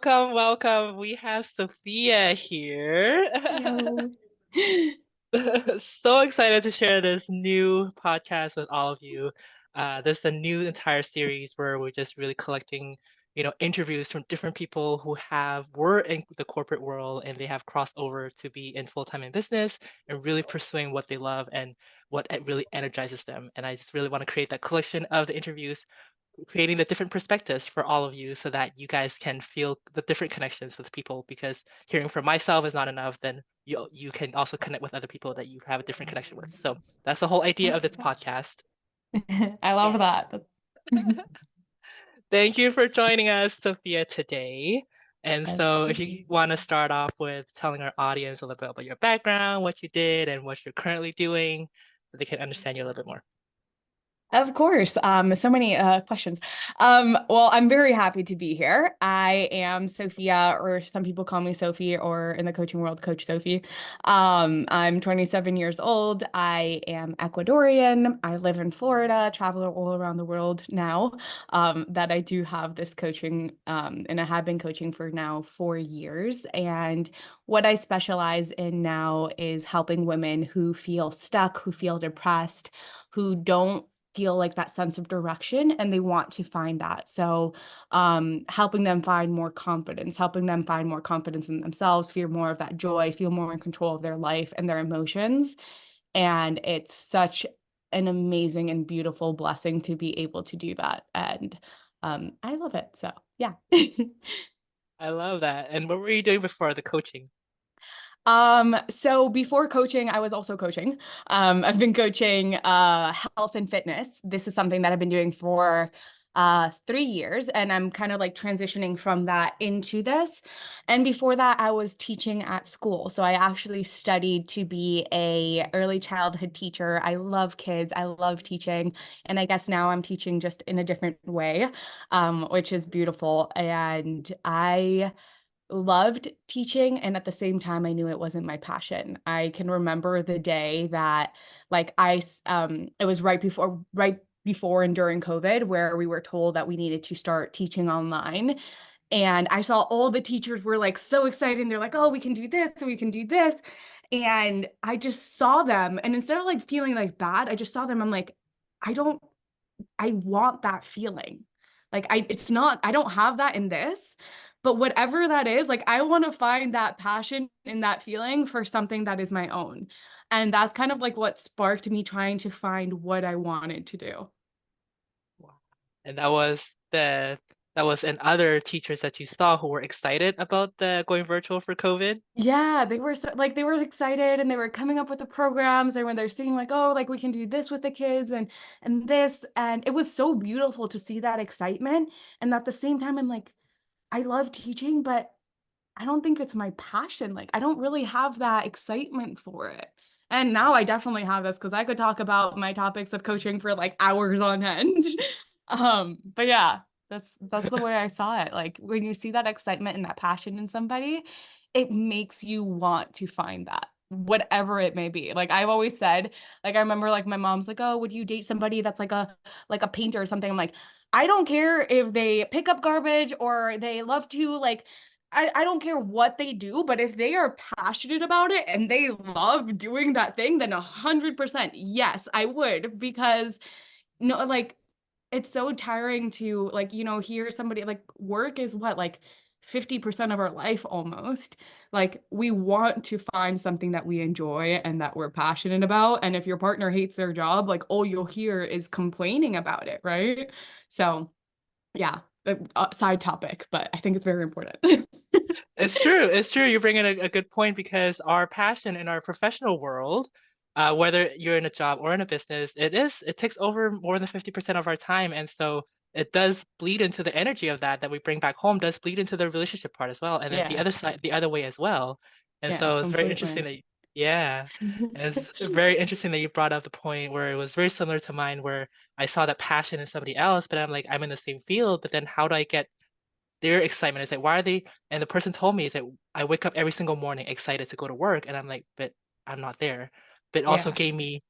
welcome. We have Sophia here. Yo. So excited to share this new podcast with all of you. This is a new entire series where we're just really collecting, interviews from different people who were in the corporate world and they have crossed over to be in full-time in business and really pursuing what they love and what it really energizes them. And I just really want to create that collection of the interviews creating the different perspectives for all of you so that you guys can feel the different connections with people because hearing from myself is not enough, then you can also connect with other people that you have a different connection with. So that's the whole idea of this podcast. I love Yeah. that. Thank you for joining us, Sophia, today. And Of so if course. you want to start off with telling our audience a little bit about your background, what you did, and what you're currently doing, so they can understand you a little bit more. Of course. So many questions. Well, I'm very happy to be here. I am Sophia, or some people call me Sophie, or in the coaching world, Coach Sophie. I'm 27 years old. I am Ecuadorian. I live in Florida, travel all around the world now. That I do have this coaching, and I have been coaching for now 4 years. And what I specialize in now is helping women who feel stuck, who feel depressed, who don't feel like that sense of direction and they want to find that. So helping them find more confidence, helping them find more confidence in themselves, feel more of that joy, feel more in control of their life and their emotions. And it's such an amazing and beautiful blessing to be able to do that. And I love it. So yeah. I love that. And what were you doing before the coaching? So before coaching, I was also coaching. I've been coaching health and fitness. This is something that I've been doing for 3 years, and I'm kind of like transitioning from that into this. And before that, I was teaching at school. So I actually studied to be a early childhood teacher. I love kids. I love teaching. And I guess now I'm teaching just in a different way, which is beautiful. And I loved teaching, and at the same time I knew it wasn't my passion. I can remember the day that like it was right before and during COVID where we were told that we needed to start teaching online. And I saw all the teachers were like so excited and they're like, "Oh, we can do this, and we can do this." And I just saw them, and instead of like feeling like bad, I just saw them. I'm like, I don't I want that feeling. Like it's not, I don't have that in this, but whatever that is, like I want to find that passion in that feeling for something that is my own. And that's kind of like what sparked me trying to find what I wanted to do. Wow. And that was in other teachers that you saw who were excited about the going virtual for COVID. Yeah, they were so, like they were excited and they were coming up with the programs and when they're seeing like, oh, like we can do this with the kids and this, and it was so beautiful to see that excitement. And at the same time, I'm like, I love teaching, but I don't think it's my passion. Like, I don't really have that excitement for it. And now I definitely have this because I could talk about my topics of coaching for like hours on end. But yeah, that's the way I saw it. Like when you see that excitement and that passion in somebody, it makes you want to find that, whatever it may be. Like I've always said, like I remember like my mom's like, "Oh, would you date somebody that's like a painter or something?" I'm like, I don't care if they pick up garbage or they love to like I don't care what they do, but if they are passionate about it and they love doing that thing, then 100% yes, I would because no, like it's so tiring to like, hear somebody like work is what, like 50% of our life almost. Like we want to find something that we enjoy and that we're passionate about. And if your partner hates their job, like all you'll hear is complaining about it, right? So yeah, side topic, but I think it's very important. It's true. It's true. You bring in a good point because our passion in our professional world, whether you're in a job or in a business, it takes over more than 50% of our time. And so it does bleed into the energy of that we bring back home, does bleed into the relationship part as well. And then the Yeah, other side, the other way as well. And yeah, so it's very interesting completely. that, yeah. And it's very interesting that you brought up the point where it was very similar to mine, where I saw that passion in somebody else, but I'm like, I'm in the same field, but then how do I get their excitement is like, why are they? And the person told me is that I wake up every single morning excited to go to work, and I'm like, but I'm not there. But it also Yeah. gave me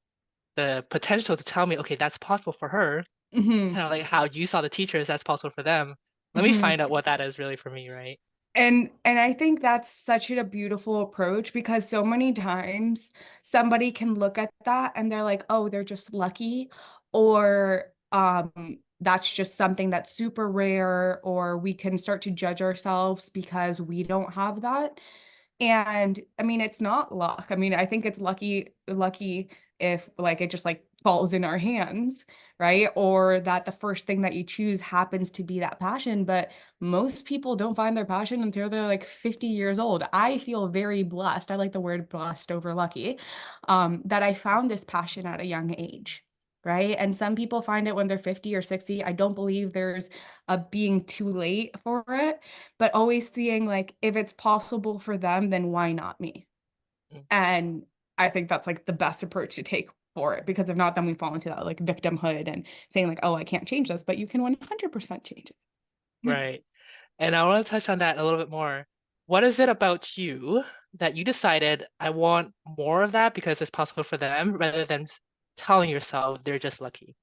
the potential to tell me, okay, that's possible for her. hmm Kind of like how you saw the teachers, that's possible for them. Let me hmm find out what that is really for me, right? And I think that's such a beautiful approach because so many times somebody can look at that and they're like, "Oh, they're just lucky," or that's just something that's super rare, or we can start to judge ourselves because we don't have that. And I mean, it's not luck. I mean, I think it's lucky if like it just like falls in our hands, right? Or that the first thing that you choose happens to be that passion. But most people don't find their passion until they're like 50 years old. I feel very blessed. I like the word blessed over lucky, that I found this passion at a young age. Right. And some people find it when they're 50 or 60. I don't believe there's a being too late for it, but always seeing like if it's possible for them, then why not me? Mm. And I think that's like the best approach to take for it because if not, then we fall into that like victimhood and saying like, oh, I can't change this, but you can 100% change it. Right. And I want to touch on that a little bit more. What is it about you that you decided I want more of that because it's possible for them rather than telling yourself they're just lucky?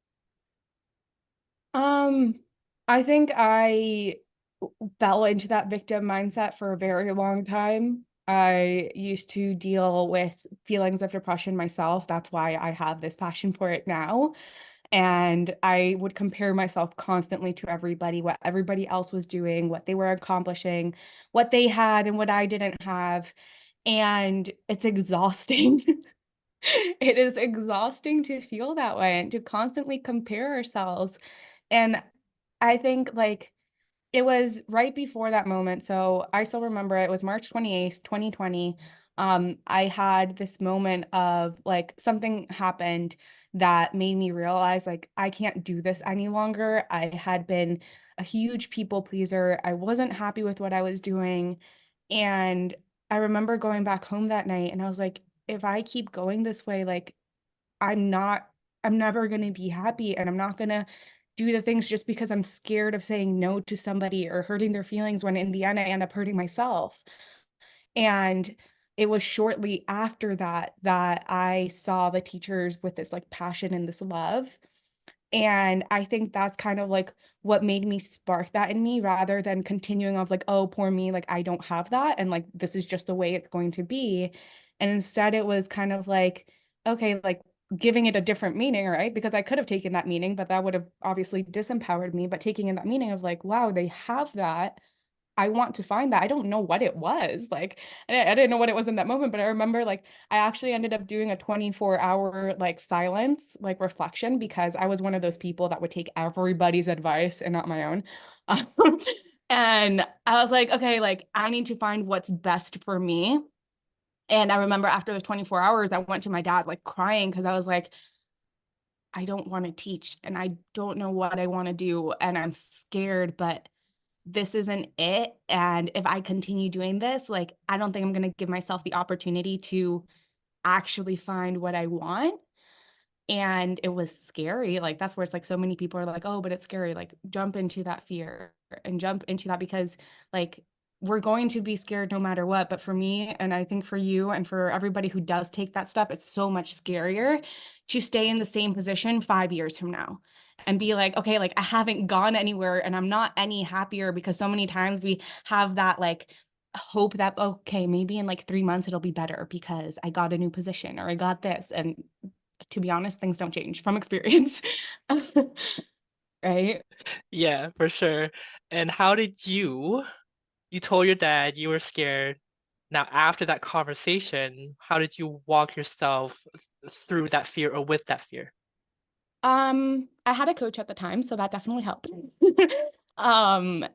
Um, I think I fell into that victim mindset for a very long time. I used to deal with feelings of depression myself. That's why I have this passion for it now. And I would compare myself constantly to everybody, what everybody else was doing, what they were accomplishing, what they had and what I didn't have. And it's exhausting. It is exhausting to feel that way and to constantly compare ourselves. And I think like it was right before that moment. So I still remember it was March 28th, 2020. I had this moment of like something happened that made me realize like I can't do this any longer. I had been a huge people pleaser. I wasn't happy with what I was doing. And I remember going back home that night and I was like, if I keep going this way, like I'm not I'm never gonna be happy, and I'm not gonna do the things just because I'm scared of saying no to somebody or hurting their feelings when in the end I end up hurting myself. And it was shortly after that that I saw the teachers with this, like, passion and this love, and I think that's kind of, like, what made me spark that in me rather than continuing of, like, "Oh, poor me, like, I don't have that, and, like, this is just the way it's going to be." And instead, it was kind of like, okay, like, giving it a different meaning, right? Because I could have taken that meaning, but that would have obviously disempowered me, but taking in that meaning of, like, "Wow, they have that. I want to find that." I don't know what it was, like, I didn't know what it was in that moment, but I remember, like, I actually ended up doing a 24-hour, like, silence, like, reflection because I was one of those people that would take everybody's advice and not my own. Um, and I was like, "Okay, like, I need to find what's best for me." And I remember after those 24 hours, I went to my dad, like, crying because I was like, "I don't wanna teach, and I don't know what I wanna do, and I'm scared, but this isn't it. And if I continue doing this, like, I don't think I'm going to give myself the opportunity to actually find what I want. And it was scary. Like, that's where it's like so many people are like, oh, but it's scary. Like, jump into that fear and jump into that because, like, we're going to be scared no matter what. But for me, and I think for you and for everybody who does take that step, it's so much scarier to stay in the same position 5 years from now and be like, okay, like, I haven't gone anywhere and I'm not any happier because so many times we have that, like, hope that okay maybe in like 3 months it'll be better because I got a new position or I got this, and to be honest, things don't change from experience. Right? Yeah, for sure. And how did you told your dad you were scared. Now, after that conversation, how did you walk yourself through that fear or with that fear? I had a coach at the time, so that definitely helped.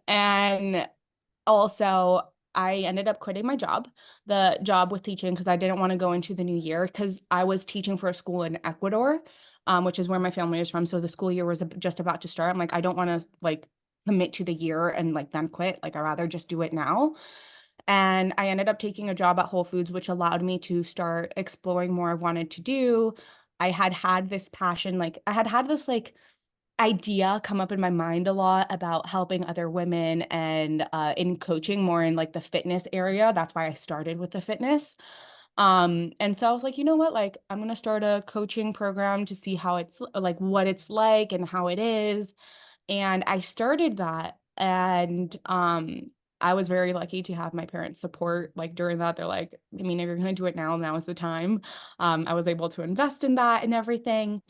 And also I ended up quitting my job, the job with teaching, because I didn't want to go into the new year because I was teaching for a school in Ecuador, which is where my family is from. So the school year was just about to start. I'm like, I don't want to like commit to the year and like then quit. Like I rather just do it now. And I ended up taking a job at Whole Foods, which allowed me to start exploring more I wanted to do. I had had this passion, like I had had this like idea come up in my mind a lot about helping other women and in coaching more in like the fitness area. That's why I started with the fitness. And so I was like, you know what, like I'm gonna start a coaching program to see how it's like what it's like and how it is. And I started that. And I was very lucky to have my parents' support, like, during that. They're like, "I mean, if you're gonna do it now is the time." I was able to invest in that and everything,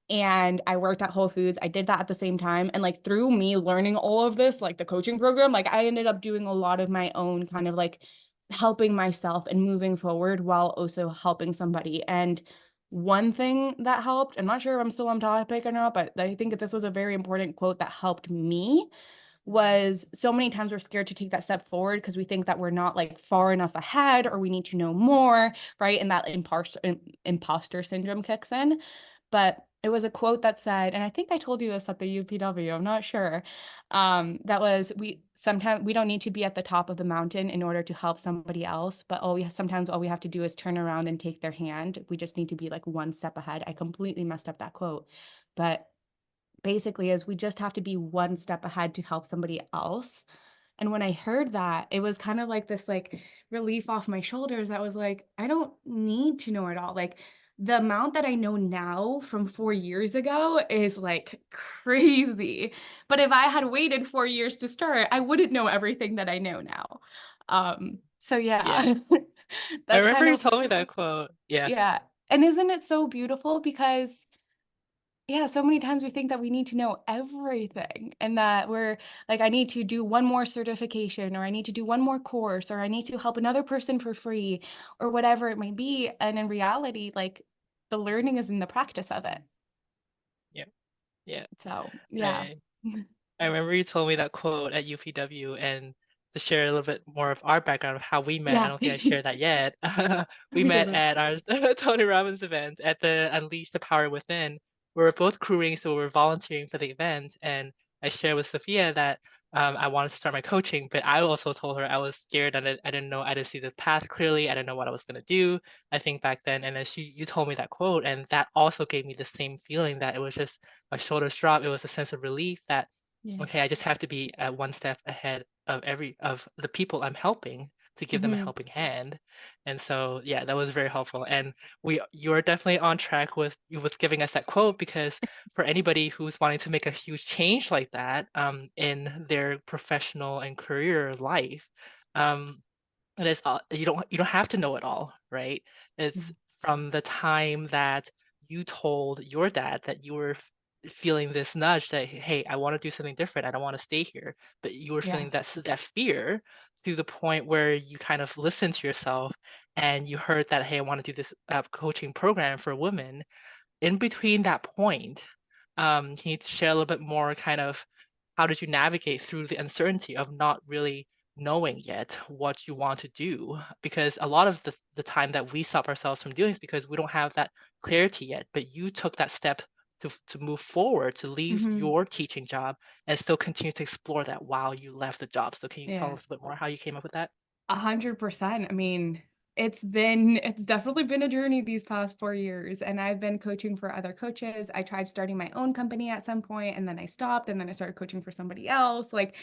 and I worked at Whole Foods. I did that at the same time, and, like, through me learning all of this, like, the coaching program, like, I ended up doing a lot of my own kind of, like, helping myself and moving forward while also helping somebody, and one thing that helped, I'm not sure if I'm still on topic or not, but I think that this was a very important quote that helped me, was so many times we're scared to take that step forward because we think that we're not, like, far enough ahead or we need to know more, right? And that imposter syndrome kicks in. But it was a quote that said, and I think I told you this at the UPW, I'm not sure. That was, we sometimes we don't need to be at the top of the mountain in order to help somebody else, but sometimes all we have to do is turn around and take their hand. We just need to be like one step ahead. I completely messed up that quote, but basically is we just have to be one step ahead to help somebody else. And when I heard that, it was kind of like this, like, relief off my shoulders. I was like, I don't need to know it all. Like, the amount that I know now from 4 years ago is, like, crazy. But if I had waited 4 years to start, I wouldn't know everything that I know now. So Yeah. yeah. I That's remember kind you of, told me that quote. Yeah. yeah. And isn't it so beautiful because, yeah, so many times we think that we need to know everything and that we're like, I need to do one more certification, or I need to do one more course, or I need to help another person for free, or whatever it may be. And in reality, like, the learning is in the practice of it. Yeah. Yeah. So, yeah. I I remember you told me that quote at UPW, and to share a little bit more of our background of how we met, I Yeah. don't think I shared that yet. We We met didn't. at our Tony Robbins event at the Unleash the Power Within. We were both crewing, so we were volunteering for the event, and I shared with Sophia that I wanted to start my coaching, but I also told her I was scared and I didn't know, I didn't see the path clearly, I didn't know what I was gonna do, I think back then, and then you told me that quote, and that also gave me the same feeling that it was just my shoulders dropped. It was a sense of relief that Yeah. okay, I just have to be at one step ahead of every of the people I'm helping to give them a Mhm. helping hand. And so, yeah, that was very helpful. And you're definitely on track with giving us that quote because for anybody who's wanting to make a huge change like that in their professional and career life, um, it is you don't have to know it all, right? It's Mhm. from the time that you told your dad that you were feeling this nudge that, hey, I want to do something different. I don't want to stay here. But you were Yeah. feeling that fear to the point where you kind of listened to yourself and you heard that, hey, I want to do this coaching program for women in between that point, can you share a little bit more kind of how did you navigate through the uncertainty of not really knowing yet what you want to do? Because a lot of the time that we stop ourselves from doing is because we don't have that clarity yet, but you took that step to move forward, to leave Mhm. your teaching job and still continue to explore that while you left the job. So can you tell Yeah. us a bit more how you came up with that? 100%. I mean, it's definitely been a journey these past 4 years, and I've been coaching for other coaches. I tried starting my own company at some point, and then I stopped, and then I started coaching for somebody else, like,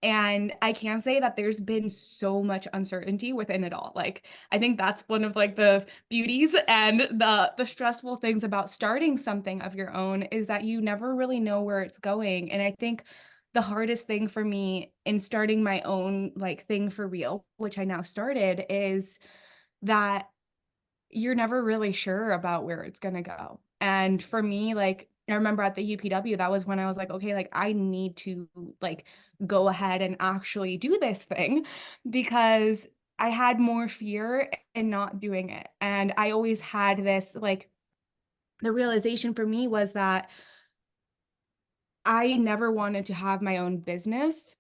and I can say that there's been so much uncertainty within it all. Like, I think that's one of, like, the beauties and the stressful things about starting something of your own is that you never really know where it's going, and I think the hardest thing for me in starting my own, like, thing for real, which I now started, is that you're never really sure about where it's gonna go. And for me, like, I remember at the UPW, that was when I was like, "Okay, like, I need to, like, go ahead and actually do this thing," because I had more fear in not doing it. And I always had this, like, the realization for me was that I never wanted to have my own business.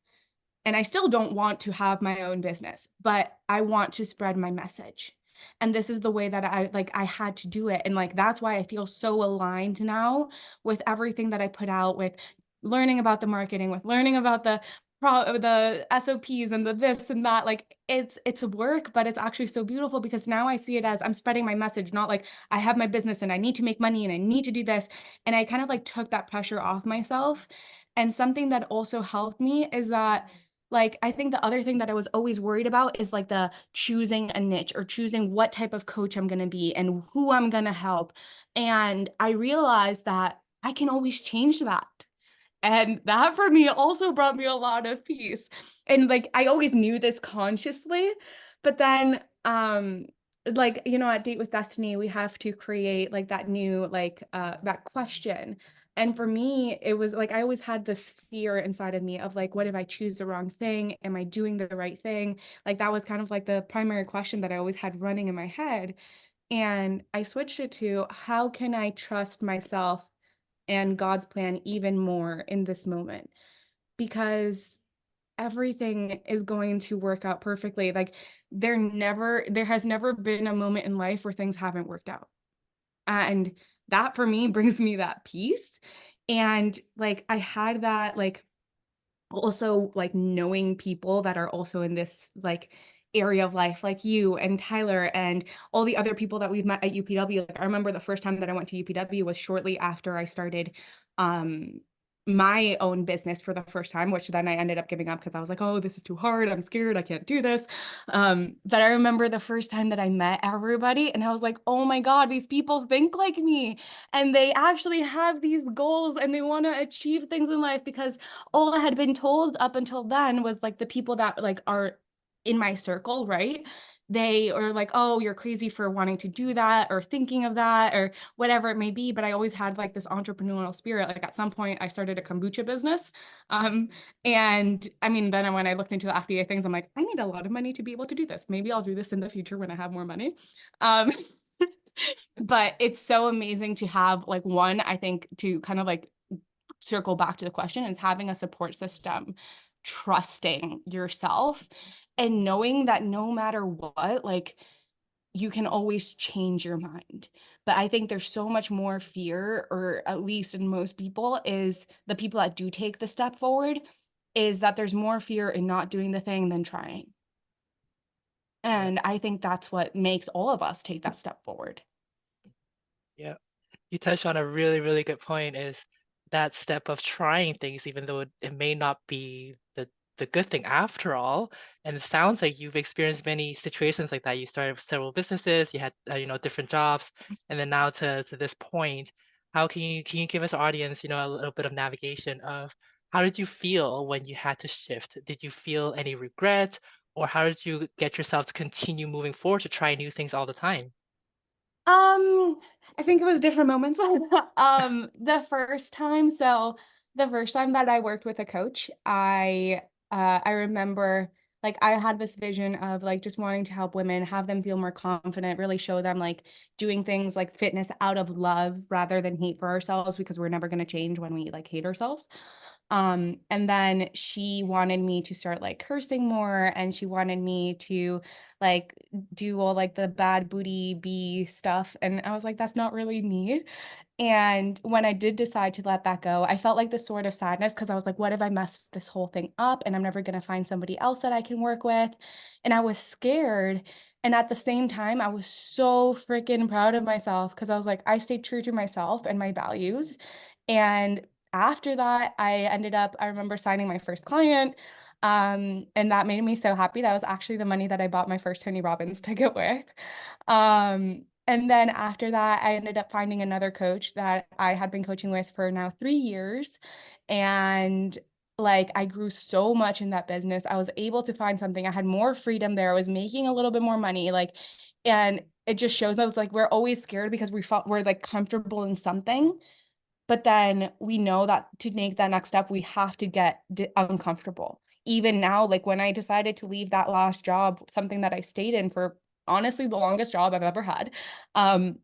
And I still don't want to have my own business, but I want to spread my message. And this is the way that I had to do it. And, like, that's why I feel so aligned now with everything that I put out, with learning about the marketing, with learning about the SOPs and the this and that. Like, it's work, but it's actually so beautiful because now I see it as I'm spreading my message, not like I have my business and I need to make money and I need to do this. And I kind of, like, took that pressure off myself. And something that also helped me is that, like, I think the other thing that I was always worried about is, like, the choosing a niche or choosing what type of coach I'm gonna be and who I'm gonna help, and I realized that I can always change that, and that for me also brought me a lot of peace. And, like, I always knew this consciously, but then, like, at Date with Destiny, we have to create, like, that new, like, that question, and for me, it was, like, I always had this fear inside of me of, like, "What if I choose the wrong thing? Am I doing the right thing?" Like, that was kind of, like, the primary question that I always had running in my head, and I switched it to, "How can I trust myself and God's plan even more in this moment?" Because everything is going to work out perfectly. Like, there has never been a moment in life where things haven't worked out. And that for me brings me that peace. And like I had that like also, like, knowing people that are also in this, like, area of life, like you and Tyler and all the other people that we've met at UPW. Like, I remember the first time that I went to UPW was shortly after I started, um, my own business for the first time, which then I ended up giving up because I was like, "Oh, this is too hard. I'm scared. I can't do this." But I remember the first time that I met everybody, and I was like, "Oh my god, these people think like me, and they actually have these goals, and they wanna achieve things in life," because all I had been told up until then was, like, the people that, like, are in my circle, right? They are like, "Oh, you're crazy for wanting to do that or thinking of that," or whatever it may be, but I always had, like, this entrepreneurial spirit. Like, at some point, I started a kombucha business, um, and, I mean, then when I looked into the FDA things, I'm like, "I need a lot of money to be able to do this. Maybe I'll do this in the future when I have more money." Um, but it's so amazing to have, like, one, I think to kind of, like, circle back to the question is having a support system, trusting yourself, and knowing that no matter what, like, you can always change your mind. But I think there's so much more fear, or at least in most people, is the people that do take the step forward, is that there's more fear in not doing the thing than trying. Yeah, And I think that's what makes all of us take that step forward. yeah. You touched on a really, really good point is that step of trying things, even though it may not be the good thing after all. And it sounds like you've experienced many situations like that. You started several businesses, you had different jobs, and then now to this point. How can you give us audience a little bit of navigation of how did you feel when you had to shift? Did you feel any regret, or how did you get yourself to continue moving forward to try new things all the time? Um, I think it was different moments. The first time that I worked with a coach, I remember, like, I had this vision of, like, just wanting to help women, have them feel more confident, really show them, like, doing things like fitness out of love rather than hate for ourselves, because we're never gonna change when we, like, hate ourselves. And then she wanted me to start, like, cursing more, and she wanted me to, like, do all, like, the bad booty bee stuff, and I was like, "That's not really me." And when I did decide to let that go, I felt like this sort of sadness because I was like, "What if I mess this whole thing up and I'm never gonna find somebody else that I can work with?" And I was scared, and at the same time, I was so freaking proud of myself because I was like, I stayed true to myself and my values, and after that, I remember signing my first client, and that made me so happy. That was actually the money that I bought my first Tony Robbins ticket with. And then after that, I ended up finding another coach that I had been coaching with for now 3 years, and, like, I grew so much in that business. I was able to find something. I had more freedom there. I was making a little bit more money, like, and it just shows us, like, we're always scared because we're, like, comfortable in something, but then we know that to make that next step, we have to get uncomfortable. Even now, like, when I decided to leave that last job, something that I stayed in for honestly the longest job I've ever had, um,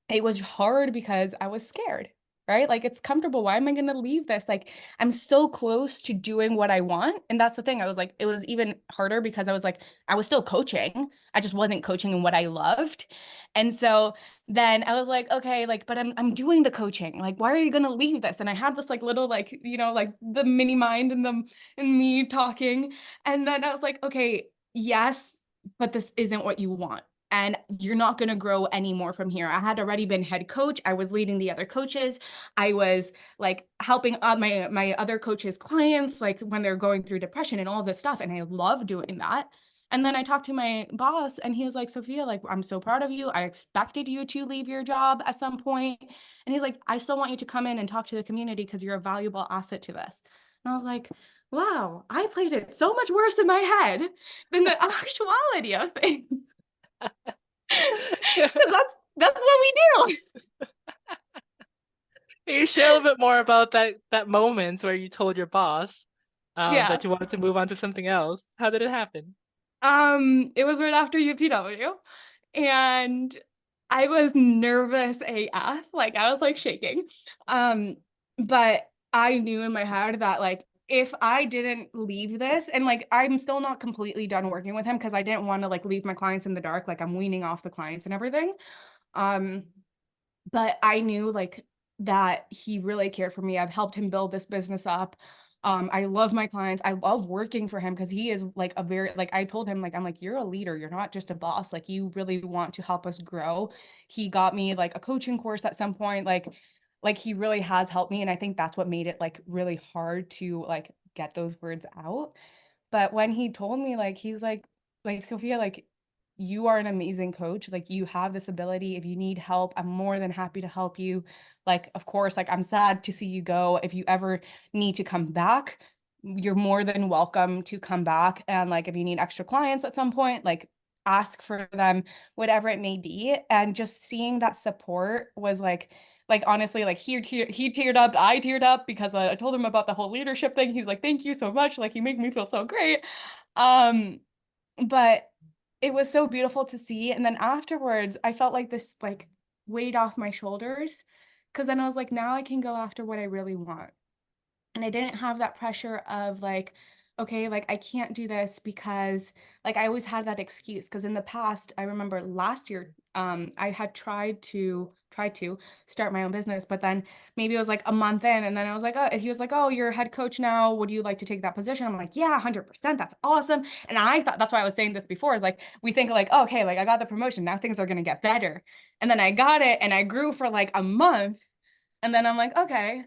it was hard because I was scared, right? Like, it's comfortable. Why am I gonna leave this? Like, I'm so close to doing what I want. And that's the thing. I was like, it was even harder because I was like, I was still coaching. I just wasn't coaching in what I loved. And so then I was like, okay, like, but I'm doing the coaching. Like, why are you gonna leave this? And I had this like little like, like the mini mind and me talking. And then I was like, okay, yes, but this isn't what you want, and you're not going to grow anymore from here. I had already been head coach. I was leading the other coaches. I was like helping my other coaches' clients, like when they're going through depression and all this stuff. And I love doing that. And then I talked to my boss, and he was like, "Sophia, like, I'm so proud of you. I expected you to leave your job at some point." And he's like, "I still want you to come in and talk to the community because you're a valuable asset to this." And I was like, Wow, I played it so much worse in my head than the actuality of things. 'Cause that's what we do. Can you share a little bit more about that moment where you told your boss, Yeah. that you wanted to move on to something else? How did it happen? It was right after UPW, and I was nervous AF, like, I was, like, shaking, um, but I knew in my head that, like, if I didn't leave this and, like, I'm still not completely done working with him because I didn't wanna, like, leave my clients in the dark, like, I'm weaning off the clients and everything, um but I knew, like, that he really cared for me. I've helped him build this business up. I love my clients. I love working for him because he is, like, a very like, I told him, like, I'm like, "You're a leader. You're not just a boss. Like, you really want to help us grow." He got me, like, a coaching course at some point. Like, he really has helped me, and I think that's what made it, like, really hard to, like, get those words out. But when he told me, like, he's like, "Sophia, like, you are an amazing coach. Like, you have this ability. If you need help, I'm more than happy to help you. Like, of course, like, I'm sad to see you go. If you ever need to come back, you're more than welcome to come back. And, like, if you need extra clients at some point, like, ask for them, whatever it may be." And just seeing that support was like, honestly, like, he teared up, I teared up because, I told him about the whole leadership thing. He's like, "Thank you so much, like, you make me feel so great." Um, but it was so beautiful to see, and then afterwards, I felt like this, like, weight off my shoulders, because then I was like, "Now I can go after what I really want." And I didn't have that pressure of like, okay, like I can't do this because like I always had that excuse because in the past, I remember last year, I had tried to start my own business, but then maybe it was like a month in, and then I was like, oh, he was like, oh, you're a head coach now. Would you like to take that position? I'm like, yeah, 100%. That's awesome. And I thought that's why I was saying this before is like we think like, oh, okay, like I got the promotion, now things are gonna get better. And then I got it and I grew for like a month. And then I'm like, okay,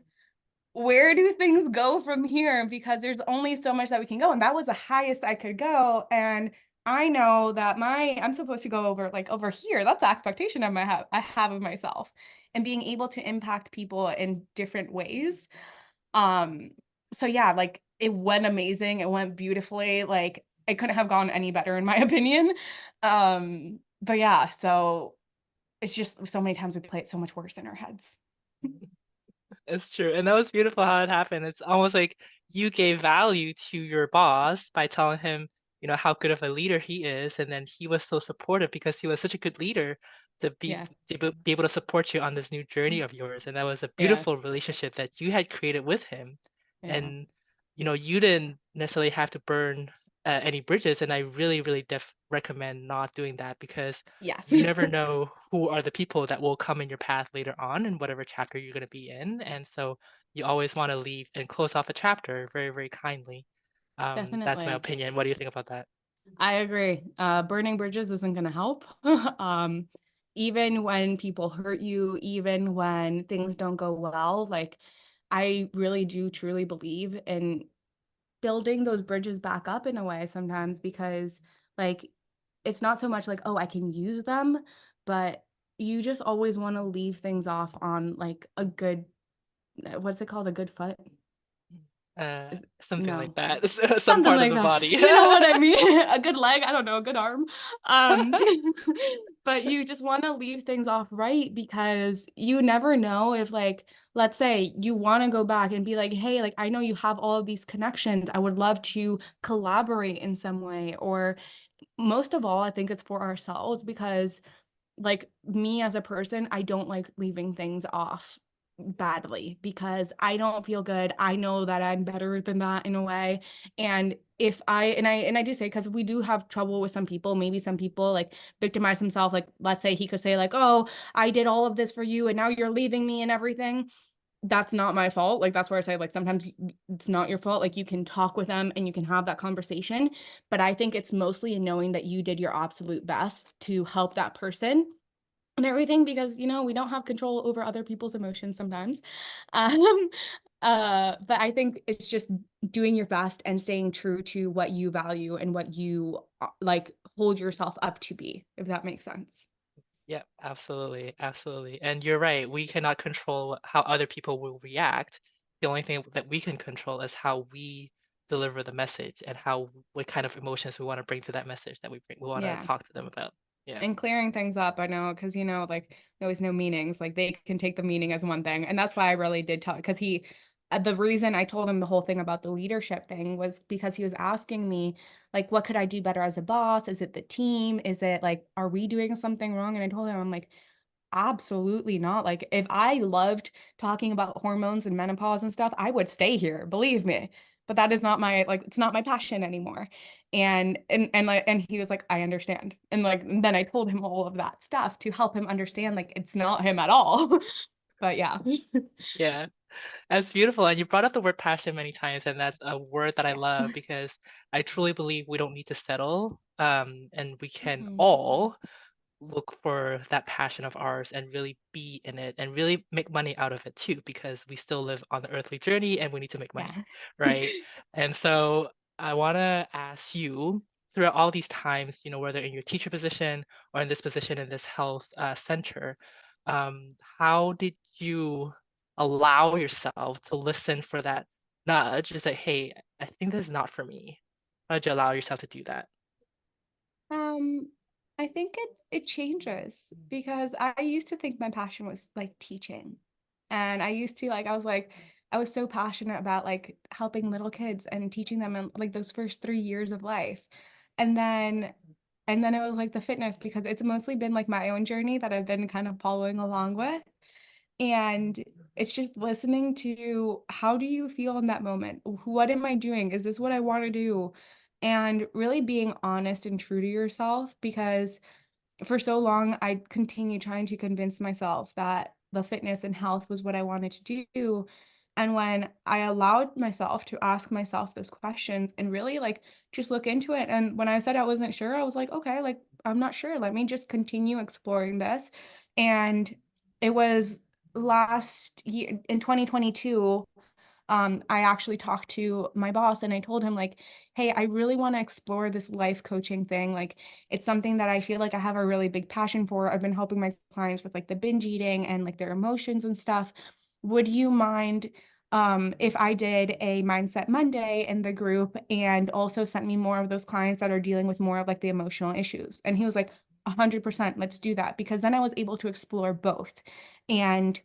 where do things go from here? Because there's only so much that we can go, and that was the highest I could go, and I know that I'm supposed to go over, like, over here, that's the expectation of my I have of myself, and being able to impact people in different ways, um, so yeah, like, it went amazing, it went beautifully, like, it couldn't have gone any better in my opinion, but yeah, so it's just so many times we play it so much worse in our heads. It's true, and that was beautiful how it happened. It's almost like you gave value to your boss by telling him, how good of a leader he is, and then he was so supportive because he was such a good leader to Yeah, be able to support you on this new journey of yours, and that was a yeah, beautiful relationship that you had created with him. yeah. And, you didn't necessarily have to burn, any bridges, and I really, really recommend not doing that because Yes. you never know who are the people that will come in your path later on in whatever chapter you're going to be in. And so you always want to leave and close off a chapter very, very kindly. That's my Definitely. opinion. What do you think about that? I agree. Burning bridges isn't gonna help. Um, even when people hurt you, even when things don't go well, like, I really do truly believe in building those bridges back up in a way sometimes because, like, it's not so much like, "Oh, I can use them," but you just always wanna leave things off on, like, a good what's it called? A good foot? Something like No. that. Some Something part of like the that. body. You know what I mean? A good leg, I don't know, a good arm. Um, but you just wanna leave things off right because you never know if, like, let's say you wanna go back and be like, "Hey, like, I know you have all of these connections. I would love to collaborate in some way," or most of all, I think it's for ourselves because like, me as a person, I don't like leaving things off badly because I don't feel good. I know that I'm better than that in a way, and if I do say because we do have trouble with some people, maybe some people, like, victimize themselves, like, let's say he could say, like, "Oh, I did all of this for you, and now you're leaving me and everything." That's not my fault, like, that's where I say, like, sometimes it's not your fault, like, you can talk with them and you can have that conversation, but I think it's mostly in knowing that you did your absolute best to help that person and everything because, we don't have control over other people's emotions sometimes. Um, but I think it's just doing your best and staying true to what you value and what you, like, hold yourself up to be, if that makes sense. Yeah, absolutely, absolutely. And you're right, we cannot control how other people will react. The only thing that we can control is how we deliver the message and how what kind of emotions we want to bring to that message that we want to Yeah. talk to them about. Yeah. And clearing things up, I know, because like we always know meanings, like they can take the meaning as one thing. And that's why I really did talk, because the reason I told him the whole thing about the leadership thing was because he was asking me, like, what could I do better as a boss? Is it the team? Is it like, are we doing something wrong? And I told him, I'm like, absolutely not. Like, if I loved talking about hormones and menopause and stuff, I would stay here, believe me. But that is not my like it's not my passion anymore. And he was like, I understand. And like then I told him all of that stuff to help him understand like it's not him at all. But yeah. Yeah. That's beautiful. And you brought up the word passion many times, and that's a word that I Yes. love because I truly believe we don't need to settle, and we can Mhm. all look for that passion of ours and really be in it and really make money out of it too, because we still live on the earthly journey and we need to make money, Yeah. right? And so I want to ask you throughout all these times, whether in your teacher position or in this position in this health center, how did you allow yourself to listen for that nudge to say, hey, I think this is not for me? How did you allow yourself to do that? Um, I think it changes because I used to think my passion was like teaching. And I used to like I was so passionate about like helping little kids and teaching them in like those first 3 years of life. And then and then it was like the fitness because it's mostly been like my own journey that I've been kind of following along with. And it's just listening to how do you feel in that moment? What am I doing? Is this what I want to do? And really being honest and true to yourself because for so long, I continued trying to convince myself that the fitness and health was what I wanted to do. And when I allowed myself to ask myself those questions and really like just look into it, and when I said I wasn't sure, I was like, okay, like I'm not sure. Let me just continue exploring this. And it was last year in 2022 I actually talked to my boss and I told him like, hey, I really want to explore this life coaching thing. Like it's something that I feel like I have a really big passion for. I've been helping my clients with like the binge eating and like their emotions and stuff. Would you mind if I did a mindset Monday in the group and also sent me more of those clients that are dealing with more of like the emotional issues? And he was like, 100%, let's do that. Because then I was able to explore both. And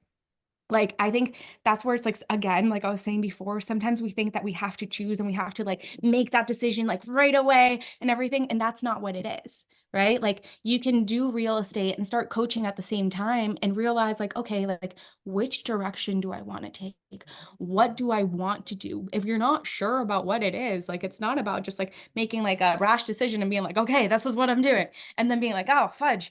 like, I think that's where it's like, again, like I was saying before, sometimes we think that we have to choose and we have to like make that decision like right away and everything. And that's not what it is, right? Like, you can do real estate and start coaching at the same time and realize, like, okay, like, which direction do I want to take? What do I want to do? If you're not sure about what it is, like, it's not about just like making like a rash decision and being like, okay, this is what I'm doing. And then being like, oh, fudge,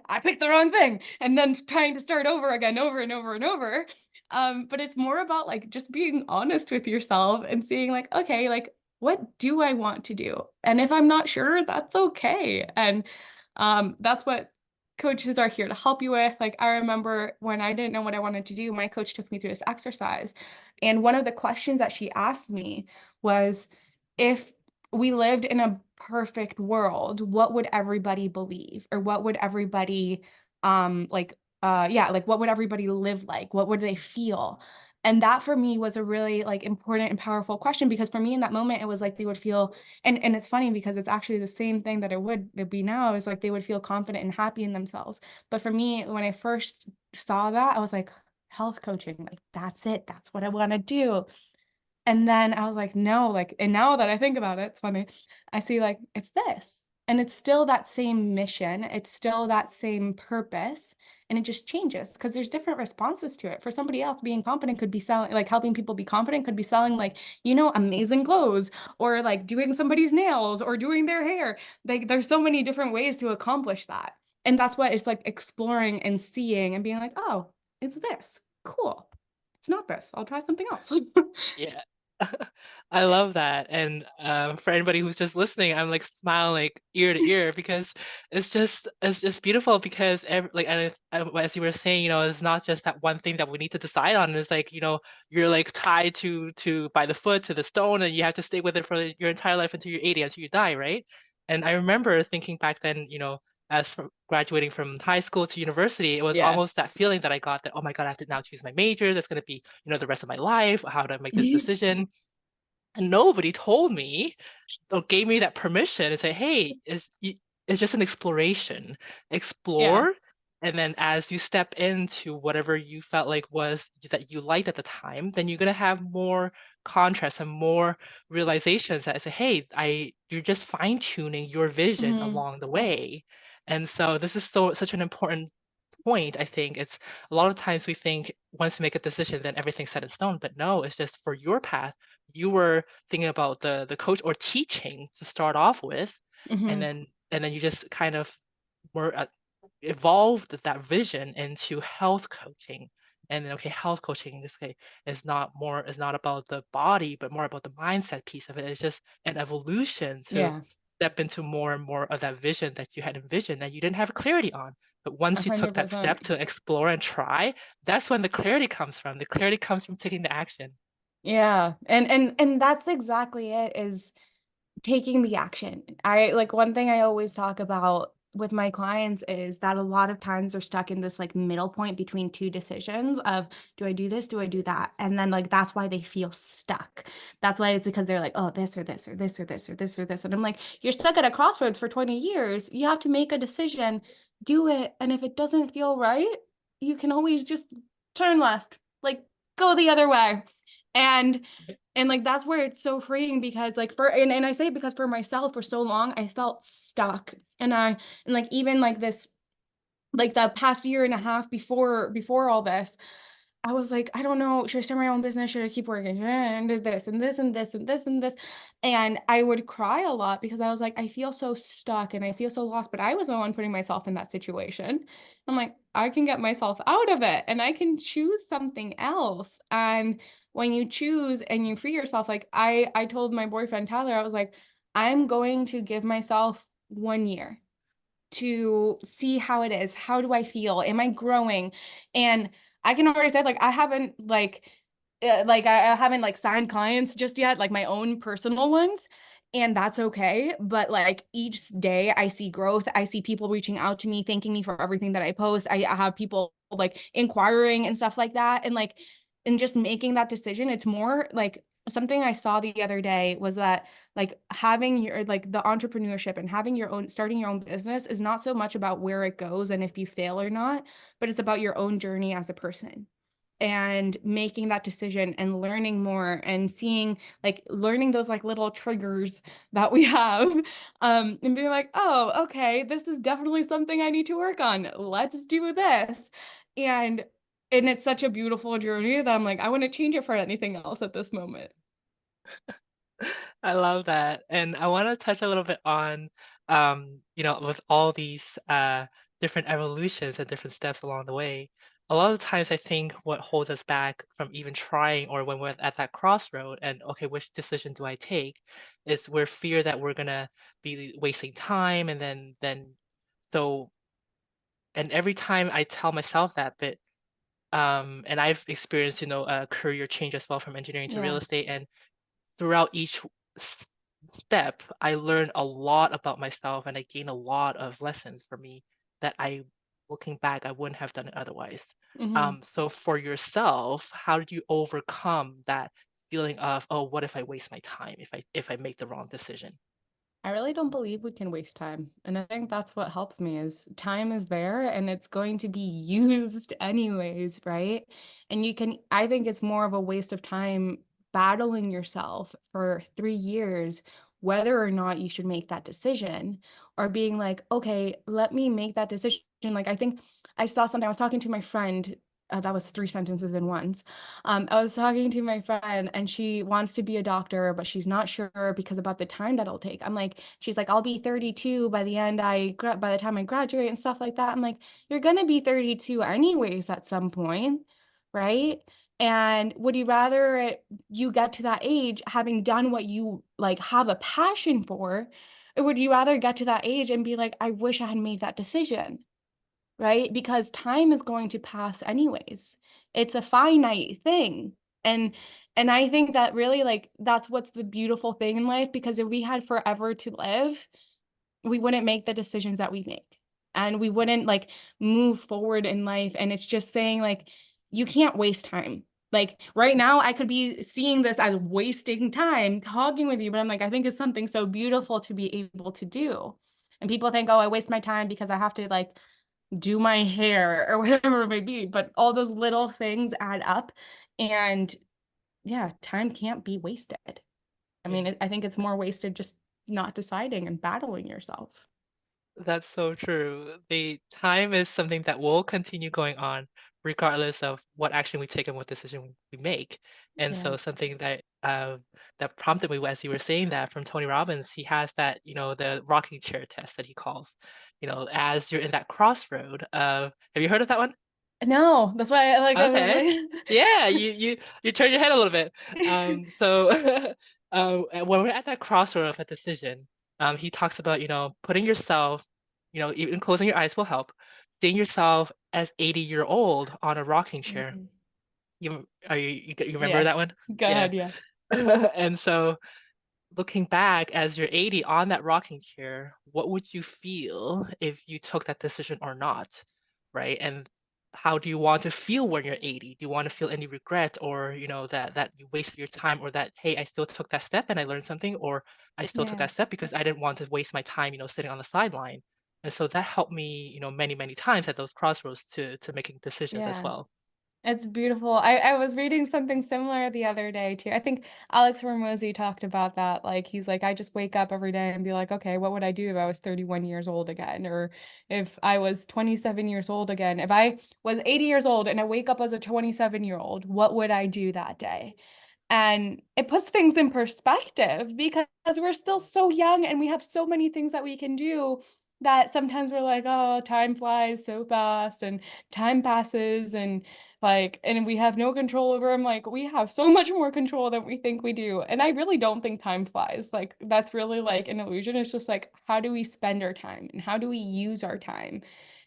I picked the wrong thing, and then trying to start over again, over and over and over. But it's more about like just being honest with yourself and seeing like, okay, like what do I want to do? And if I'm not sure, that's okay. And that's what coaches are here to help you with. Like I remember when I didn't know what I wanted to do, my coach took me through this exercise. And one of the questions that she asked me was if we lived in a perfect world, what would everybody believe? Or what would everybody yeah, like what would everybody live like? What would they feel? And that for me was a really like important and powerful question because for me in that moment it was like they would feel and it's funny because it's actually the same thing that it'd be now is like they would feel confident and happy in themselves. But for me when I first saw that I was like health coaching, like that's it. That's what I want to do. And then I was like, no, like, and now that I think about it, it's funny. I see like it's this. And it's still that same mission. It's still that same purpose. And it just changes because there's different responses to it. For somebody else, being confident could be selling, like helping people be confident could be selling like, amazing clothes or like doing somebody's nails or doing their hair. Like there's so many different ways to accomplish that. And that's what it's like exploring and seeing and being like, oh, it's this. Cool. It's not this. I'll try something else. Yeah. I love that. And for anybody who's just listening, I'm like smiling like ear to ear because it's just beautiful because like as you were saying, it's not just that one thing that we need to decide on. It's like, you're like tied to by the foot to the stone and you have to stay with it for your entire life until you're 80, until you die, right? And I remember thinking back then, as from graduating from high school to university, it was Yeah. almost that feeling that I got that, oh my God, I have to now choose my major. That's going to be, the rest of my life. How do I make this decision? And nobody told me or gave me that permission to say, "Hey, it's just an exploration. Yeah. Explore, and then as you step into whatever you felt like was that you liked at the time, then you're gonna have more contrast and more realizations that say, "Hey, I you're just fine-tuning your vision Mhm. along the way." And so this is so such an important point, I think it's a lot of times we think once we make a decision, then everything's set in stone. But no, it's just for your path. You were thinking about the coach or teaching to start off with, Mhm. and then you just kind of were evolved that vision into health coaching. And then okay, health coaching is okay, is not about the body, but more about the mindset piece of it. It's just an evolution to Yeah. step into more and more of that vision that you had envisioned that you didn't have clarity on. But once you took that 100%. step to explore and try, that's when the clarity comes from. The clarity comes from taking the action. Yeah. And that's exactly it, is taking the action. I like one thing I always talk about with my clients is that a lot of times they're stuck in this like middle point between two decisions of, do I do this? Do I do that? And then like that's why they feel stuck. That's why it's because they're like, oh, this or this or this or this or this or this. And I'm like, you're stuck at a crossroads for 20 years. You have to make a decision, do it. And if it doesn't feel right, you can always just turn left, like go the other way. And like that's where it's so freeing, because like and I say it because for myself for so long I felt stuck. And like even like this, like the past year and a half before all this, I was like, I don't know, should I start my own business? Should I keep working? And this and this and this and this and this. And I would cry a lot because I was like, I feel so stuck and I feel so lost. But I was the one putting myself in that situation. I'm like, I can get myself out of it and I can choose something else. And when you choose and you free yourself, like I told my boyfriend Tyler, I was like, I'm going to give myself 1 year to see how it is. How do I feel? Am I growing? And I can already say like I haven't I haven't like signed clients just yet, like my own personal ones. And that's okay. But like each day I see growth. I see people reaching out to me, thanking me for everything that I post. I have people like inquiring and stuff like that. And like, and just making that decision, it's more like something I saw the other day was that like having your like the entrepreneurship and having your own starting your own business is not so much about where it goes and if you fail or not, but it's about your own journey as a person and making that decision and learning more and seeing like learning those like little triggers that we have, and being like, oh, okay, this is definitely something I need to work on, let's do this. and and it's such a beautiful journey that I'm like, I want to change it for anything else at this moment. I love that. And I want to touch a little bit on, with all these different evolutions and different steps along the way. A lot of times, I think what holds us back from even trying, or when we're at that crossroad and, okay, which decision do I take, is we're fear that we're gonna be wasting time, and so, and every time I tell myself that, but and I've experienced, a career change as well from engineering to real Yeah. estate, and throughout each s step, I learn a lot about myself, and I gain a lot of lessons for me that looking back, I wouldn't have done it otherwise. Hmm. So for yourself, how did you overcome that feeling of, "Oh, what if I waste my time if I make the wrong decision?" I really don't believe we can waste time. And I think that's what helps me is time is there and it's going to be used anyways, right? And you can, I think it's more of a waste of time battling yourself for 3 years, whether or not you should make that decision, or being like, okay, let me make that decision. Like, I think I saw something, I was talking to my friend. That was three sentences in once. I was talking to my friend and she wants to be a doctor, but she's not sure because about the time that'll take. I'm like, she's like, I'll be 32 by the by the time I graduate and stuff like that. I'm like, you're gonna be 32 anyways at some point, right? And would you rather you get to that age having done what you like have a passion for, or would you rather get to that age and be like, I wish I had made that decision? Right? Because time is going to pass anyways. It's a finite thing. And I think that really like that's what's the beautiful thing in life, because if we had forever to live, we wouldn't make the decisions that we make. And we wouldn't like move forward in life. And it's just saying like you can't waste time. Like right now, I could be seeing this as wasting time talking with you, but I'm like, I think it's something so beautiful to be able to do. And people think, oh, I waste my time because I have to like do my hair or whatever it may be. But all those little things add up. And yeah, time can't be wasted. I Yeah. mean, I think it's more wasted just not deciding and battling yourself. That's so true. The time is something that will continue going on regardless of what action we take and what decision we make. And Yeah. so something that that prompted me as you were saying that from Tony Robbins, he has that, the rocking chair test that he calls, as you're in that crossroad of, have you heard of that one? No, that's why I was Okay. like, Yeah, you turn your head a little bit. So and when we're at that crossroad of a decision, he talks about, putting yourself, even closing your eyes will help, seeing yourself as 80-year-old on a rocking chair. Mhm. You remember Yeah, that one? go Yeah. ahead. Yeah. And so looking back as you're 80 on that rocking chair, what would you feel if you took that decision or not? Right? And how do you want to feel when you're 80? Do you want to feel any regret or, that you wasted your time or that, hey, I still took that step and I learned something, or I still took Yeah. that step because I didn't want to waste my time, sitting on the sideline. And so that helped me, many, many times at those crossroads to making decisions as Yeah. well. It's beautiful. I was reading something similar the other day too. I think Alex Hormozy talked about that. Like he's like, I just wake up every day and be like, okay, what would I do if I was 31 years old again? Or if I was 27 years old again? If I was 80 years old and I wake up as a 27-year-old, what would I do that day? And it puts things in perspective because we're still so young and we have so many things that we can do that sometimes we're like, oh, time flies so fast and time passes and like, and we have no control over them. Like, we have so much more control than we think we do. And I really don't think time flies. Like, that's really like an illusion. It's just like, how do we spend our time and how do we use our time?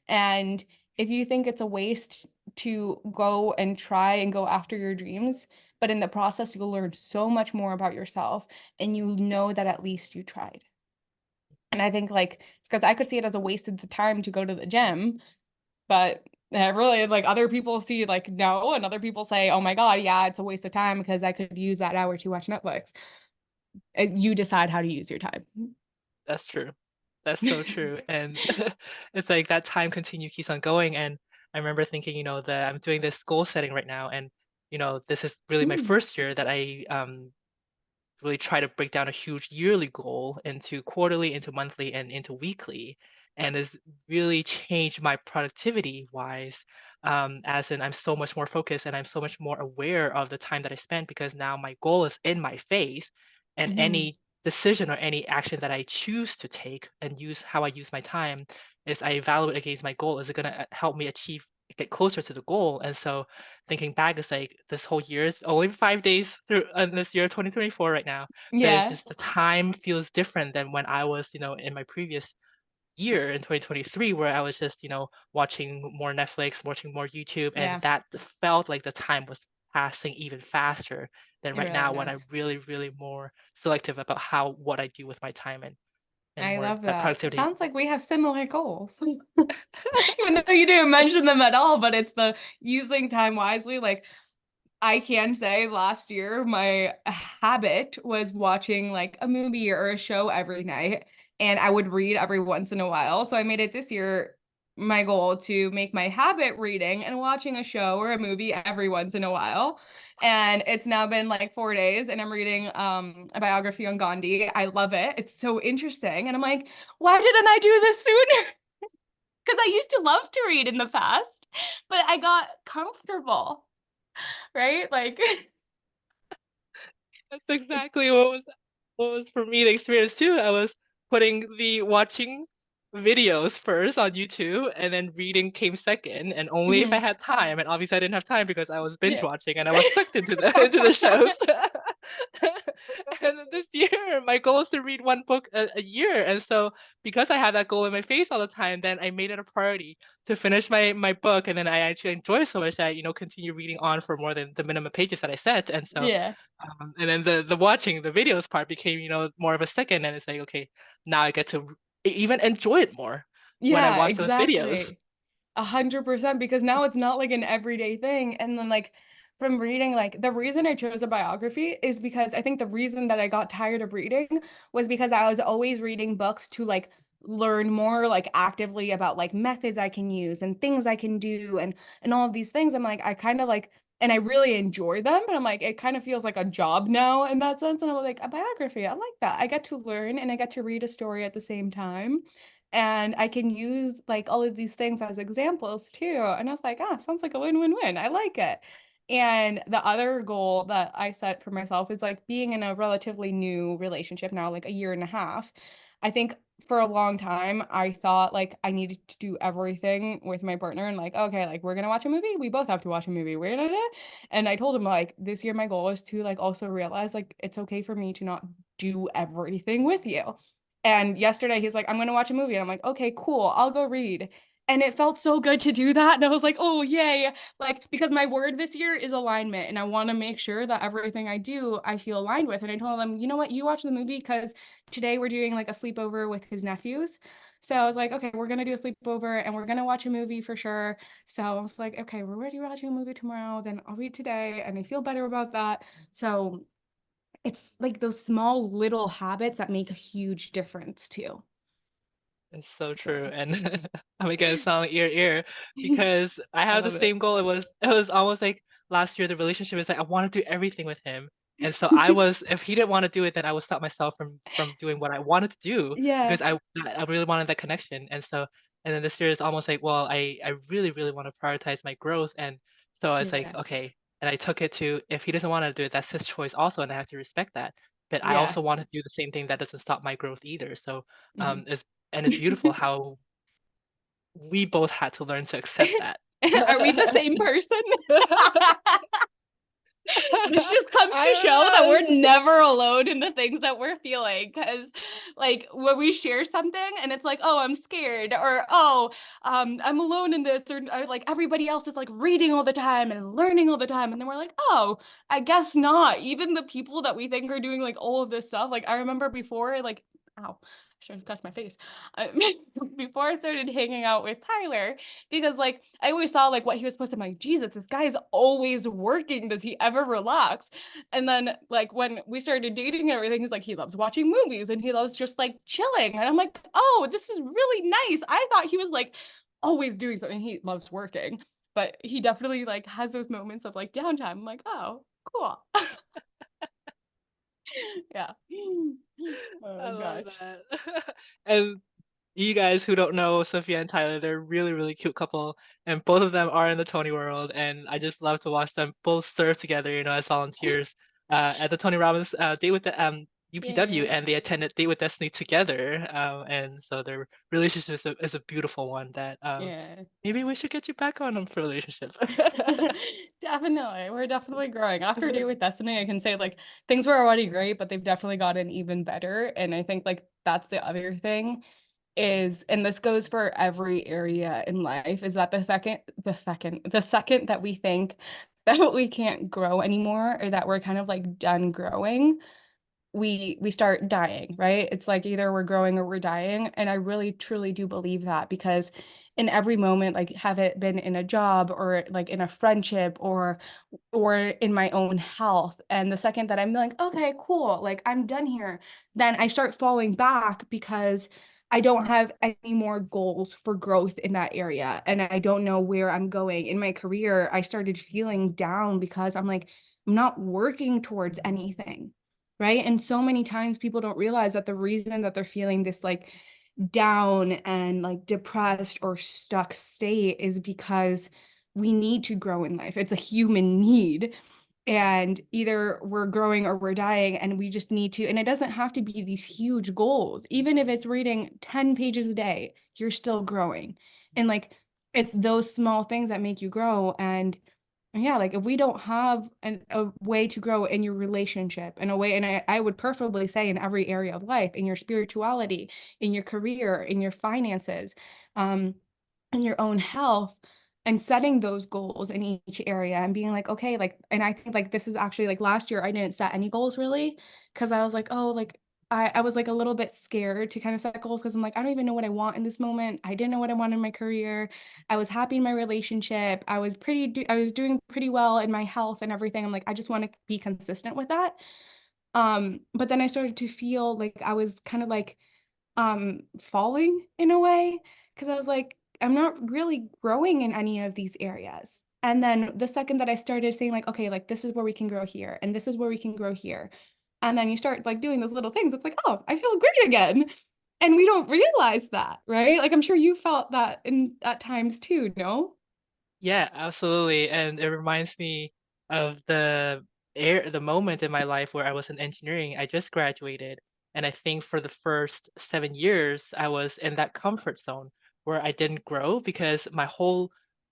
And if you think it's a waste to go and try and go after your dreams, but in the process, you'll learn so much more about yourself and you know that at least you tried. And I think like it's because I could see it as a waste of the time to go to the gym, but really like other people see like no, and other people say, oh my God, yeah, it's a waste of time because I could use that hour to watch Netflix. You decide how to use your time. That's true. That's so true. And it's like that time continue keeps on going. And I remember thinking, that I'm doing this goal setting right now. And, this is really my Mm. first year that I really try to break down a huge yearly goal into quarterly, into monthly, and into weekly. And has really changed my productivity wise. As in, I'm so much more focused and I'm so much more aware of the time that I spend because now my goal is in my face. And Mhm. any decision or any action that I choose to take and use how I use my time is I evaluate against my goal. Is it going to help me get closer to the goal? And so thinking back, it's like this whole year is only 5 days through this year, 2024 right now. But it's Yeah, just the time feels different than when I was, in my previous year in 2023, where I was just, watching more Netflix, watching more YouTube, and yeah, that felt like the time was passing even faster than it right really now when I'm does. really, really more selective about what I do with my time and I more love that that. productivity. Sounds like we have similar goals. Even though you didn't mention them at all, but it's the using time wisely. Like I can say last year my habit was watching like a movie or a show every night, and I would read every once in a while. So I made it this year my goal to make my habit reading and watching a show or a movie every once in a while. And it's now been like 4 days and I'm reading a biography on Gandhi. I love it. It's so interesting. And I'm like, why didn't I do this sooner? Because I used to love to read in the past, but I got comfortable, right? Like That's it's exactly what was for me the experience too. I was putting the watching videos first on YouTube and then reading came second and only if I mhm. had time. And obviously I didn't have time because I was binge Yeah. watching and I was sucked into the into the shows. And then this year my goal is to read one book a year. And so because I had that goal in my face all the time, then I made it a priority to finish my book. And then I actually enjoy so much that I, continue reading on for more than the minimum pages that I set. And so Yeah. and then the watching the videos part became, more of a second, and it's like, okay, now I get to even enjoy it more when I Yeah, watch those videos. exactly. 100% because now it's not like an everyday thing. And then like from reading, like the reason I chose a biography is because I think the reason that I got tired of reading was because I was always reading books to like learn more like actively about like methods I can use and things I can do and all of these things. I'm like I kind of like and I really enjoy them, but I'm like it kind of feels like a job now in that sense. And I was like a biography, I like that. I get to learn and I get to read a story at the same time. And I can use like all of these things as examples too. And I was like, ah, sounds like a win-win-win. I like it. And the other goal that I set for myself is like being in a relatively new relationship now, like a year and a half. I think for a long time, I thought like I needed to do everything with my partner and like, okay, like we're gonna watch a movie. We both have to watch a movie. We're gonna do. And I told him like this year my goal is to like also realize like it's okay for me to not do everything with you. And yesterday he's like, I'm gonna watch a movie. And I'm like, okay, cool, I'll go read. And it felt so good to do that. And I was like, oh, yay. Like, because my word this year is alignment. And I want to make sure that everything I do, I feel aligned with. And I told him, you know what? You watch the movie because today we're doing like a sleepover with his nephews. So I was like, okay, we're going to do a sleepover and we're going to watch a movie for sure. So I was like, okay, we're already watching a movie tomorrow. Then I'll read today. And I feel better about that. So it's like those small little habits that make a huge difference too. It's so true, So and I'm again sounding ear to ear because I I have the love it. same goal. It was almost like last year the relationship is like I want to do everything with him, and so I was if he didn't want to do it, then I would stop myself from doing what I wanted to do Yeah. because I really wanted that connection, and then this year is almost like well I really really want to prioritize my growth, and so I was like Yeah. okay, and I took it to if he doesn't want to do it, that's his choice also, and I have to respect that. But I Yeah. also want to do the same thing that doesn't stop my growth either. So Mhm. it's and it's beautiful how we both had to learn to accept that. Are we the same person? This just comes to show that we're I never alone in the things that we're feeling. Because, like, when we share something and it's like, oh, I'm scared, or oh, I'm alone in this, or like everybody else is like reading all the time and learning all the time. And then we're like, oh, I guess not. Even the people that we think are doing like all of this stuff, like, I remember before, like, ow. I should have scratched my face. Uh, before I started hanging out with Tyler, because like I always saw like what he was posting. I'm like, Jesus, this guy is always working. Does he ever relax? And then like when we started dating and everything, he's like, he loves watching movies and he loves just like chilling. And I'm like, oh, this is really nice. I thought he was like always doing something. He loves working, but he definitely like has those moments of like downtime. I'm like, oh, cool. Yeah. Oh love gosh. that. And you guys who don't know Sophia and Tyler, they're a really, really cute couple, and both of them are in the Tony world, and I just love to watch them both serve together, as volunteers at the Tony Robbins Date with the UPW, Yeah. and they attended Date with Destiny together, and so their relationship is a beautiful one that Yeah. maybe we should get you back on them for a relationship. Definitely. We're definitely growing. After Date with Destiny, I can say like things were already great, but they've definitely gotten even better. And I think like that's the other thing is, and this goes for every area in life, is that the second that we think that we can't grow anymore or that we're kind of like done growing, we start dying, right? It's like either we're growing or we're dying. And I really truly do believe that because in every moment, like have it been in a job or like in a friendship or in my own health. And the second that I'm like, okay, cool, like I'm done here, then I start falling back because I don't have any more goals for growth in that area. And I don't know where I'm going. In my career, I started feeling down because I'm like, I'm not working towards anything. Right. And so many times people don't realize that the reason that they're feeling this like down and like depressed or stuck state is because we need to grow in life. It's a human need. And either we're growing or we're dying, and we just need to. And it doesn't have to be these huge goals. Even if it's reading 10 pages a day, you're still growing. And like, it's those small things that make you grow. And yeah, like if we don't have a way to grow in your relationship in a way, and I would preferably say in every area of life, in your spirituality, in your career, in your finances, um, in your own health, and setting those goals in each area and being like, okay, like, and I think like this is actually like last year I didn't set any goals really because I was like, oh, like I was like a little bit scared to kind of set goals because I'm like, I don't even know what I want in this moment. I didn't know what I wanted in my career. I was happy in my relationship. I was doing pretty well in my health and everything. I'm like, I just want to be consistent with that. But then I started to feel like I was kind of like falling in a way because I was like, I'm not really growing in any of these areas. And then the second that I started saying like, okay, like this is where we can grow here and this is where we can grow here. And then you start like doing those little things, it's like, oh, I feel great again. And we don't realize that, right? Like I'm sure you felt that in at times too, no? Yeah, absolutely. And it reminds me of the moment in my life where I was in engineering. I just graduated, and I think for the first 7 years, I was in that comfort zone where I didn't grow because my whole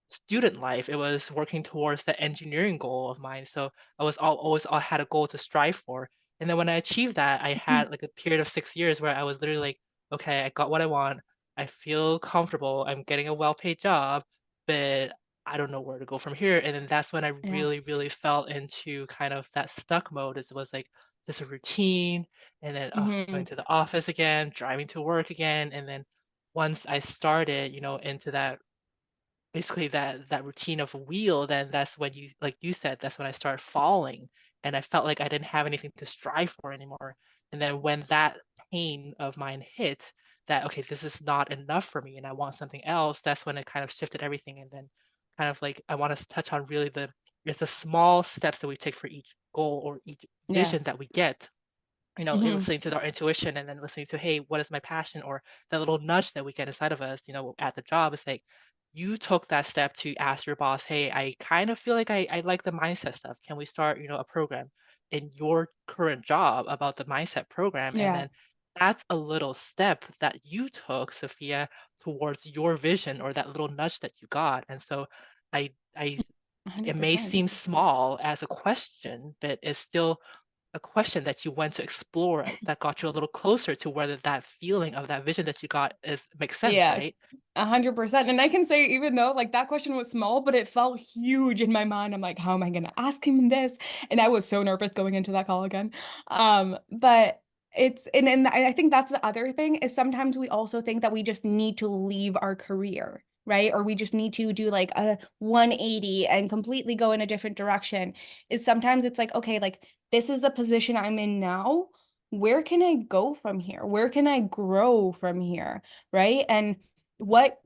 student life, it was working towards the engineering goal of mine. So always all had a goal to strive for. And then when I achieved that, I Mhm. had like a period of 6 years where I was literally like, okay, I got what I want. I feel comfortable. I'm getting a well-paid job, but I don't know where to go from here. And then that's when I Yeah. really, really fell into kind of that stuck mode. It was like just a routine, and then going Hmm. to the office again, driving to work again, and then once I started, into that basically that routine of a wheel, then that's when you like you said, that's when I started falling, and I felt like I didn't have anything to strive for anymore. And then when that pain of mine hit, that okay, this is not enough for me and I want something else, that's when it kind of shifted everything. And then kind of like I want to touch on really the small steps that we take for each goal or each Yeah. vision that we get, Hmm. listening to our intuition and then listening to, hey, what is my passion? Or that little nudge that we get inside of us, at the job. It's like you took that step to ask your boss, hey, I kind of feel like I like the mindset stuff. Can we start, a program in your current job about the mindset program? And Yeah. then that's a little step that you took, Sophia, towards your vision or that little nudge that you got. And so I it may 100%. seem small as a question, but it's still a question that you went to explore that got you a little closer to whether that feeling of that vision that you got is makes sense, Yeah, right? 100%. And I can say, even though like that question was small, but it felt huge in my mind. I'm like, how am I gonna ask him this? And I was so nervous going into that call again. But and I think that's the other thing is sometimes we also think that we just need to leave our career, right? Or we just need to do like a 180 and completely go in a different direction. Is sometimes it's like, okay, like this is the position I'm in now. Where can I go from here? Where can I grow from here? Right? And what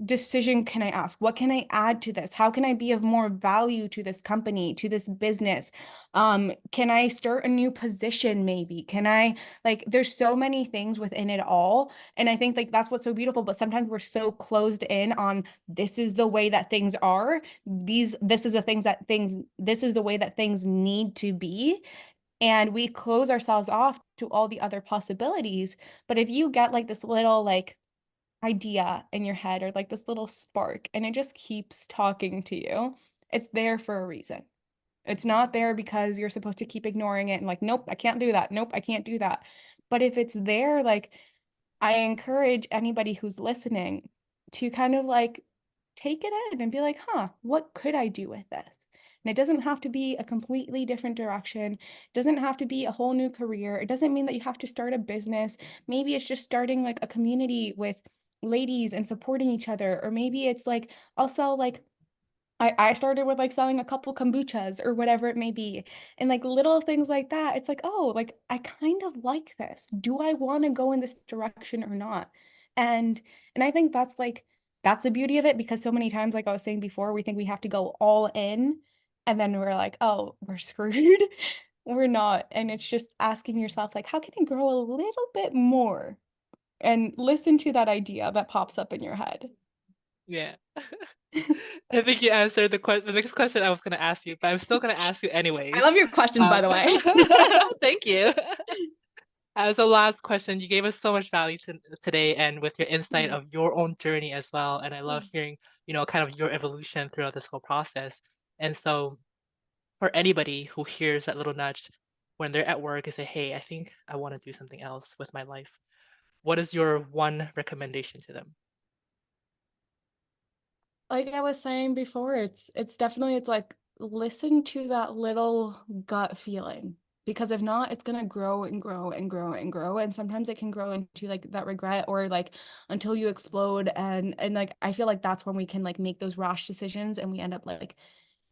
decision can I ask? What can I add to this? How can I be of more value to this company, to this business? Can I start a new position maybe? Can I like there's so many things within it all. And I think like that's what's so beautiful, but sometimes we're so closed in on this is the way that things are. This is the way that things need to be. And we close ourselves off to all the other possibilities. But if you get like this little like idea in your head or like this little spark and it just keeps talking to you, it's there for a reason. It's not there because you're supposed to keep ignoring it and like, nope, I can't do that. Nope, I can't do that. But if it's there, like I encourage anybody who's listening to kind of like take it in and be like, huh, what could I do with this? And it doesn't have to be a completely different direction. It doesn't have to be a whole new career. It doesn't mean that you have to start a business. Maybe it's just starting like a community with ladies and supporting each other. Or maybe it's like, I'll sell like I started with like selling a couple kombuchas or whatever it may be. And like little things like that. It's like, oh, like I kind of like this. Do I want to go in this direction or not? And and I think that's like that's the beauty of it because so many times, like I was saying before, we think we have to go all in and then we're like, oh, we're screwed. We're not. And it's just asking yourself, like, how can I grow a little bit more? And listen to that idea that pops up in your head. Yeah. I think you answered the next question I was gonna ask you, but I'm still gonna ask you I anyways. love your questions, by Um, the way. thank you. As a last question, you gave us so much value today and with your insight Yeah. of your own journey as well. And I Yeah. love hearing, kind of your evolution throughout this whole process. And so for anybody who hears that little nudge when they're at work and say, hey, I think I want to do something else with my life, what is your one recommendation to them? Like I was saying before, it's definitely it's like listen to that little gut feeling because if not, it's gonna grow and grow and grow and grow. And sometimes it can grow into like that regret, or like until you explode. And like I feel like that's when we can like make those rash decisions and we end up like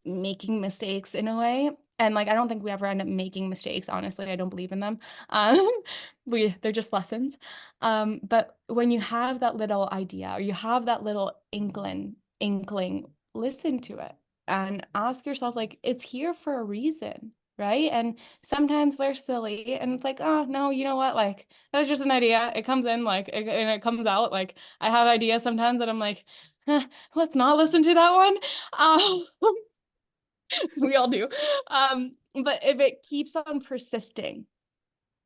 making mistakes in a way. And like I don't think we ever end up making mistakes, honestly. I don't believe in them. Um they're just lessons. But when you have that little idea or you have that little inkling, listen to it and ask yourself, like, it's here for a reason, right? And sometimes they're silly and it's like, oh no, you know what, like that's just an idea. It comes in like and it comes out. Like I have ideas sometimes that I'm like, let's not listen to that one. um we all do. But if it keeps on persisting,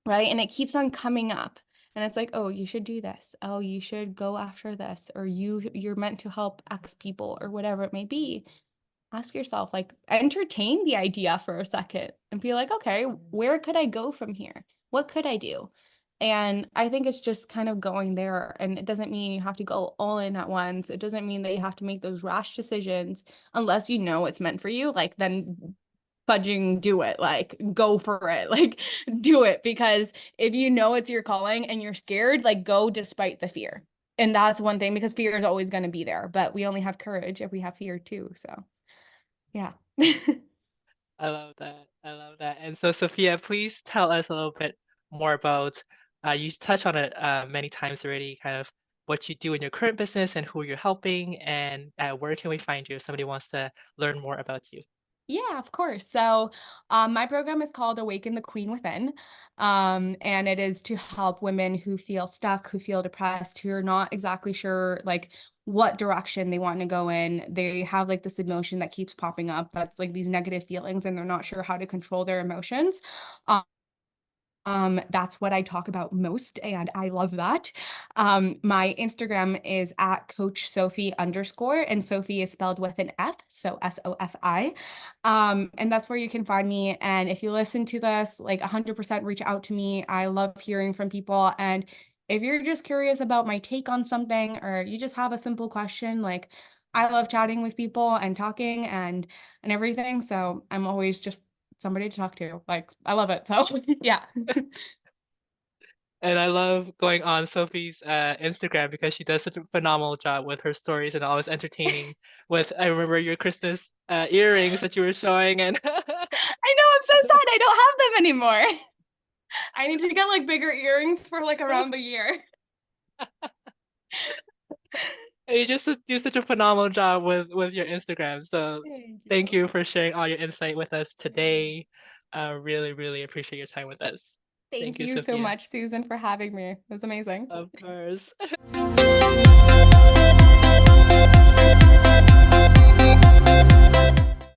right, and it keeps on coming up, and it's like, oh, you should do this, oh, you should go after this, or you're meant to help X people, or whatever it may be, ask yourself, like, entertain the idea for a second and be like, okay, where could I go from here? What could I do? And I think it's just kind of going there. And it doesn't mean you have to go all in at once. It doesn't mean that you have to make those rash decisions unless you know it's meant for you. Like, then fudging do it, like go for it, like do it, because if you know it's your calling and you're scared, like go despite the fear. And that's one thing, because fear is always going to be there, but we only have courage if we have fear too. So yeah. I love that. I love that. And so, Sophia, please tell us a little bit more about, you touched on it many times already, kind of what you do in your current business and who you're helping, and where can we find you if somebody wants to learn more about you? Yeah, of course. So, my program is called Awaken the Queen Within. And it is to help women who feel stuck, who feel depressed, who are not exactly sure like what direction they want to go in. They have like this emotion that keeps popping up, that's like these negative feelings, and they're not sure how to control their emotions. That's what I talk about most, and I love that. My Instagram is at Coach Sophie _, and Sophie is spelled with an F, so Sofi. And that's where you can find me. And if you listen to this, like 100% reach out to me. I love hearing from people. And if you're just curious about my take on something, or you just have a simple question, like I love chatting with people and talking and everything. So I'm always just somebody to talk to. Like I love it. So yeah. And I love going on Sophie's Instagram because she does such a phenomenal job with her stories and always entertaining. With I remember your Christmas earrings that you were showing, and I know, I'm so sad I don't have them anymore. I need to get like bigger earrings for like around the year. you just do such a phenomenal job with your Instagram. So Thank thank you. you for sharing all your insight with us today. Really, really appreciate your time with us. Thank Thank you, you so Sophia. much, Susan, for having me. It was amazing. Of course.